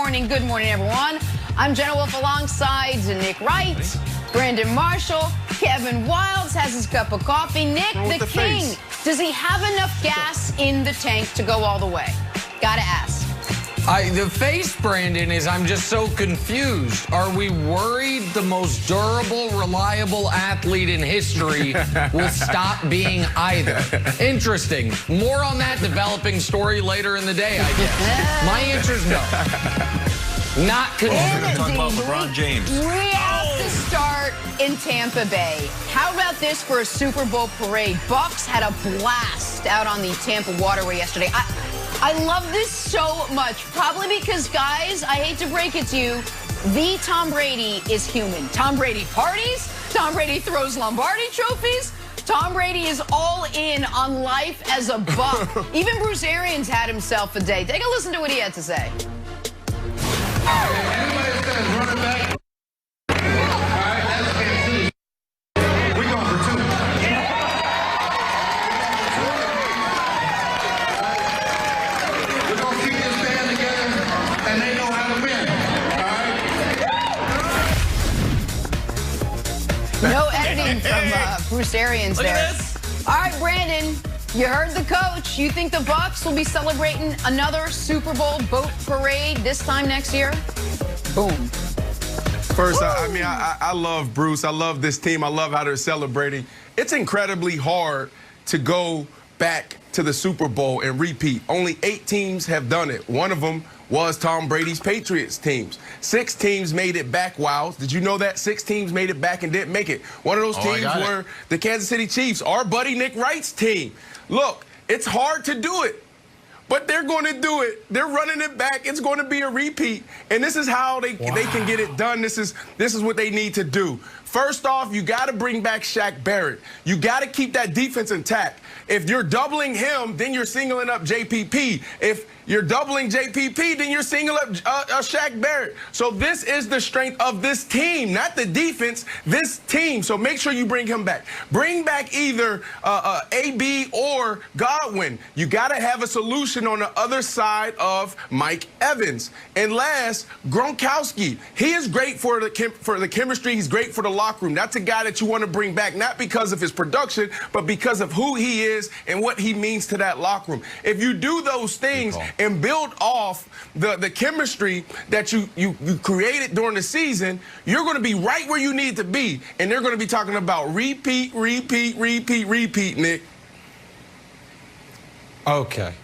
morning. Good morning, everyone. I'm Jenna Wolf alongside Nick Wright, Brandon Marshall, Kevin Wilds has his cup of coffee. Nick, the king, does he have enough gas in the tank to go all the way? Gotta ask. The face, Brandon, is I'm just so confused. Are we worried the most durable, reliable athlete in history will stop being either? Interesting. More on that developing story later in the day, I guess. My answer is no. Not concerned. Talk about LeBron James. We have to start in Tampa Bay. How about this for a Super Bowl parade? Bucs had a blast out on the Tampa waterway yesterday. I love this so much, probably because, guys, I hate to break it to you, the Tom Brady is human. Tom Brady parties. Tom Brady throws Lombardi trophies. Tom Brady is all in on life as a Buck. Even Bruce Arians had himself a day. Take a listen to what he had to say. Anybody that says running back, all right, that's Kansas City. We're going for two. We're going to keep this band together, and they know how to win, all right? No editing from Bruce Arians there. Look at this. All right, Brandon, you heard the coach. You think the Bucs will be celebrating another Super Bowl boat parade this time next year? Boom. First, I love Bruce. I love this team. I love how they're celebrating. It's incredibly hard to go back to the Super Bowl and repeat. Only 8 teams have done it. One of them was Tom Brady's Patriots teams. 6 teams made it back, Wilds. Did you know that? 6 teams made it back and didn't make it. One of those teams were the Kansas City Chiefs, our buddy Nick Wright's team. Look, it's hard to do it, but they're going to do it. They're running it back. It's going to be a repeat, and this is how they can get it done. This is what they need to do. First off, you got to bring back Shaq Barrett. You got to keep that defense intact. If you're doubling him, then you're singling up JPP. If you're doubling JPP, then you're singling up Shaq Barrett. So this is the strength of this team, not the defense, this team. So make sure you bring him back. Bring back either AB or Godwin. You got to have a solution on the other side of Mike Evans. And last, Gronkowski. He is great for the chemistry. He's great for the locker room. That's a guy that you want to bring back, not because of his production, but because of who he is and what he means to that locker room. If you do those things and build off the chemistry that you created during the season, you're going to be right where you need to be. And they're going to be talking about repeat, Nick. Okay.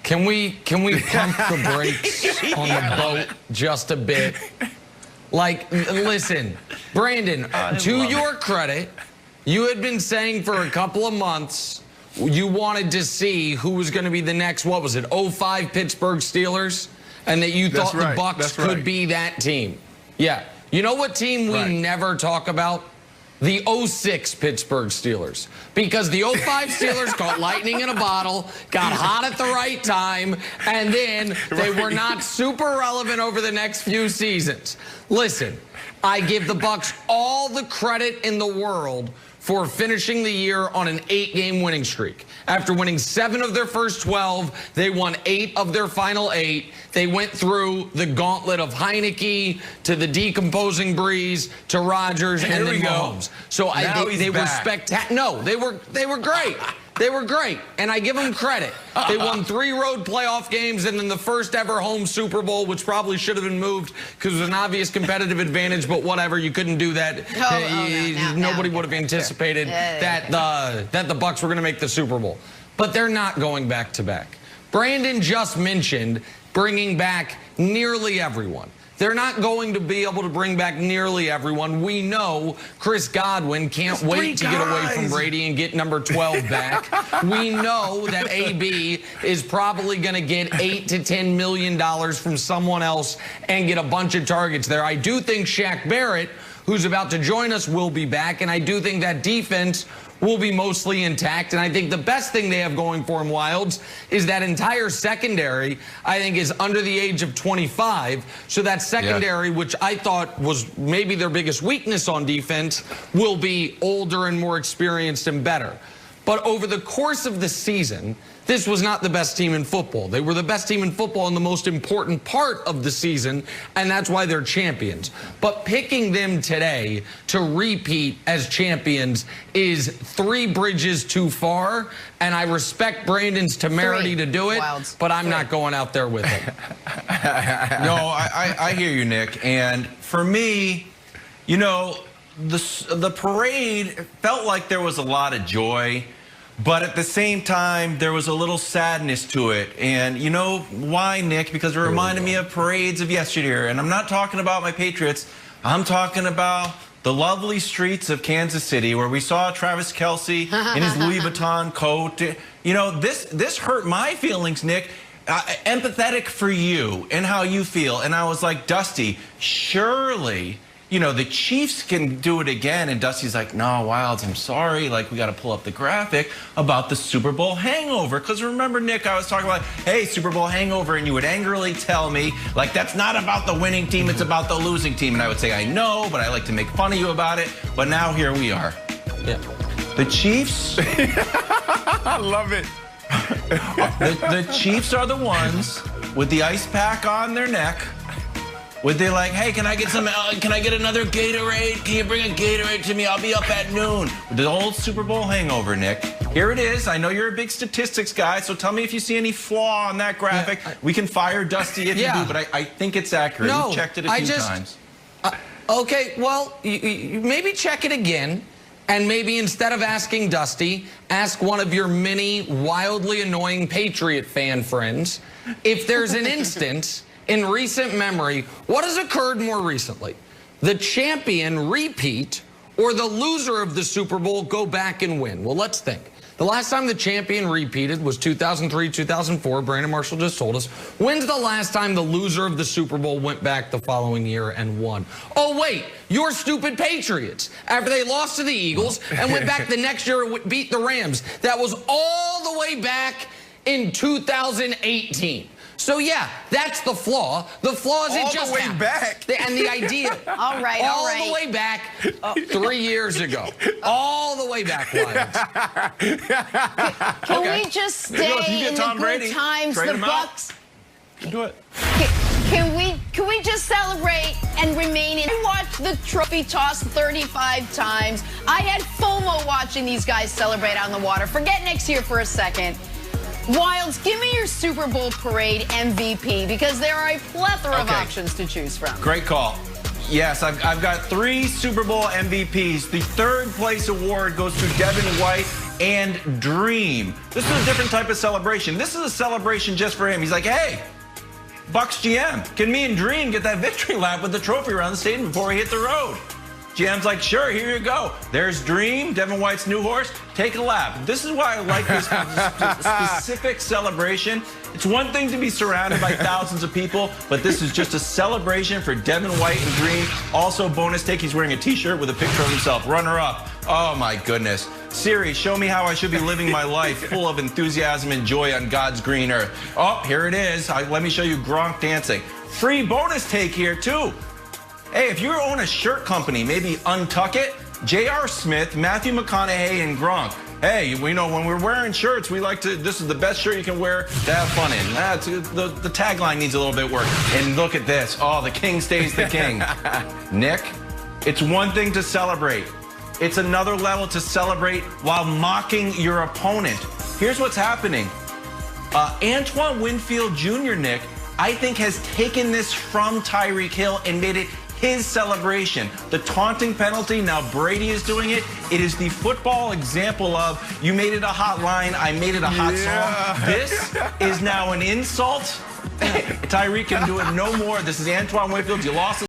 Can we pump the brakes on the boat just a bit? Like, listen, Brandon, to your credit, you had been saying for a couple of months you wanted to see who was going to be the next, what was it, 05 Pittsburgh Steelers? And that you thought the Bucs could be that team. Yeah. You know what team we never talk about? The 06 Pittsburgh Steelers. Because the 05 Steelers caught lightning in a bottle, got hot at the right time, and then they were not super relevant over the next few seasons. Listen, I give the Bucs all the credit in the world for finishing the year on an 8-game winning streak. After winning 7 of their first 12, they won 8 of their final 8. They went through the gauntlet of Heineke to the decomposing Breeze to Rodgers and then Mahomes. So they were spectacular. No, they were great. They were great, and I give them credit. They won 3 road playoff games and then the first ever home Super Bowl, which probably should have been moved because it was an obvious competitive advantage, but whatever, you couldn't do that. Nobody would have anticipated that the Bucs were going to make the Super Bowl. But they're not going back-to-back. Brandon just mentioned bringing back nearly everyone. They're not going to be able to bring back nearly everyone. We know Chris Godwin can't wait to get away from Brady and get number 12 back. We know that AB is probably going to get $8 to $10 million from someone else and get a bunch of targets there. I do think Shaq Barrett, who's about to join us, will be back, and I do think that defense will be mostly intact. And I think the best thing they have going for them, Wilds, is that entire secondary, I think, is under the age of 25. So that secondary, which I thought was maybe their biggest weakness on defense, will be older and more experienced and better. But over the course of the season, this was not the best team in football. They were the best team in football in the most important part of the season, and that's why they're champions. But picking them today to repeat as champions is 3 bridges too far, and I respect Brandon's temerity to do it, but I'm not going out there with him. No, I hear you, Nick. And for me, you know, the parade felt like there was a lot of joy, but at the same time, there was a little sadness to it. And you know why, Nick? Because it reminded me of parades of yesteryear. And I'm not talking about my Patriots. I'm talking about the lovely streets of Kansas City where we saw Travis Kelce in his Louis Vuitton coat. You know, this hurt my feelings, Nick. Empathetic for you and how you feel. And I was like, Dusty, surely, you know, the Chiefs can do it again. And Dusty's like, no, Wilds, I'm sorry. Like, we got to pull up the graphic about the Super Bowl hangover. Because remember, Nick, I was talking about, hey, Super Bowl hangover. And you would angrily tell me, like, that's not about the winning team. It's about the losing team. And I would say, I know, but I like to make fun of you about it. But now here we are. Yeah. The Chiefs. I love it. The Chiefs are the ones with the ice pack on their neck. Would they like, hey, can I get some? Can I get another Gatorade? Can you bring a Gatorade to me? I'll be up at noon. The old Super Bowl hangover, Nick. Here it is. I know you're a big statistics guy, so tell me if you see any flaw on that graphic. We can fire Dusty if you do, but I think it's accurate. No, We've checked it a few times. Okay, well, you maybe check it again. And maybe instead of asking Dusty, ask one of your many wildly annoying Patriot fan friends if there's an instance in recent memory. What has occurred more recently? The champion repeat or the loser of the Super Bowl go back and win? Well, let's think. The last time the champion repeated was 2003, 2004. Brandon Marshall just told us. When's the last time the loser of the Super Bowl went back the following year and won? Oh, wait, your stupid Patriots. After they lost to the Eagles and went back the next year and beat the Rams. That was all the way back in 2018. So, yeah, that's the flaw. The flaw is it just all the way back. And the idea. All right. All the way back 3 years ago. All the way back, Lions. Can we just stay in the good times, the Bucks? Do it. Can we just celebrate and remain in? I watched the trophy toss 35 times. I had FOMO watching these guys celebrate on the water. Forget next year for a second. Wilds, give me your Super Bowl parade MVP because there are a plethora of options to choose from. Great call. Yes, I've got 3 Super Bowl MVPs. The 3rd place award goes to Devin White and Dream. This is a different type of celebration. This is a celebration just for him. He's like, hey, Bucks GM, can me and Dream get that victory lap with the trophy around the stadium before we hit the road? GM's like, sure, here you go. There's Dream, Devin White's new horse. Take a lap. This is why I like this specific celebration. It's one thing to be surrounded by thousands of people, but this is just a celebration for Devin White and Dream. Also, bonus take, he's wearing a T-shirt with a picture of himself. Runner-up. Oh, my goodness. Siri, show me how I should be living my life full of enthusiasm and joy on God's green earth. Oh, here it is. Let me show you Gronk dancing. Free bonus take here, too. Hey, if you own a shirt company, maybe Untuck It, J.R. Smith, Matthew McConaughey, and Gronk. Hey, we know when we're wearing shirts, we like to, this is the best shirt you can wear to have fun in. The tagline needs a little bit work. And look at this. Oh, the king stays the king. Nick, it's one thing to celebrate. It's another level to celebrate while mocking your opponent. Here's what's happening. Antoine Winfield Jr., Nick, I think has taken this from Tyreek Hill and made it his celebration. The taunting penalty, now Brady is doing it. It is the football example of you made it a hot line, I made it a hot song. This is now an insult. Tyreek can do it no more. This is Antoine Winfield. You lost